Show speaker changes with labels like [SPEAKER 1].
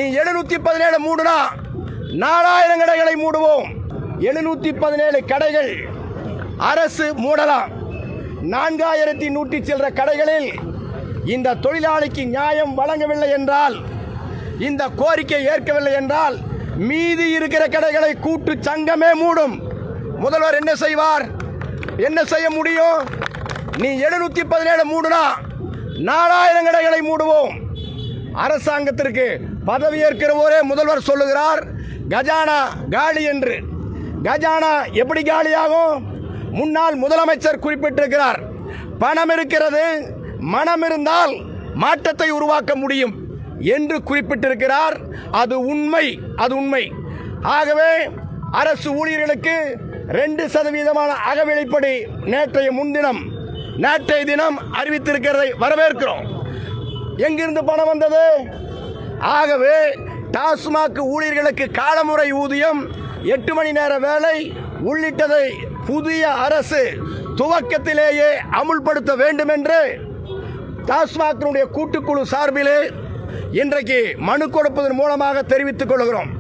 [SPEAKER 1] நீ 717 மூடுனா 4000 கடைகளை மூடுவோம். 717 கடைகள் அரசு மூடலாம். 4100 சில்லற கடைகளில் இந்த தொழிலாளிக்கு நியாயம் வழங்கவில்லை என்றால், இந்த கோரிக்கை ஏற்கவில்லை என்றால், மீதி இருக்கிற கடைகளை கூட்டு சங்கமே மூடும். முதல்வர் என்ன செய்வார்? என்ன செய்ய முடியும்? நீ 717 மூடுனா 4000 கடைகளை மூடுவோம். அரசாங்கத்திற்கு பதவியேற்கிற ஒரே முதல்வர் சொல்லுகிறார் கஜானா காலி என்று. கஜானா எப்படி காலியாகும்? முன்னாள் முதலமைச்சர் குறிப்பிட்டிருக்கிறார், பணம் இருக்கிறது, மனம் இருந்தால் மாற்றத்தை உருவாக்க முடியும் என்று குறிப்பிட்டிருக்கிறார். அது உண்மை, அது உண்மை. ஆகவே அரசு ஊழியர்களுக்கு 2% அகவிலைப்படி நேற்றைய தினம் அறிவித்திருக்கிறதை வரவேற்கிறோம். எங்கிருந்து பணம் வந்தது? ஆகவே டாஸ்மாக் ஊழியர்களுக்கு காலமுறை ஊதியம், 8 மணி நேர வேலை உள்ளிட்டதை புதிய அரசு துவக்கத்திலேயே அமுல்படுத்த வேண்டும் என்று டாஸ்மாக் கூட்டுக்குழு சார்பிலே இன்றைக்கு மனு கொடுப்பதன் மூலமாக தெரிவித்துக் கொள்கிறோம்.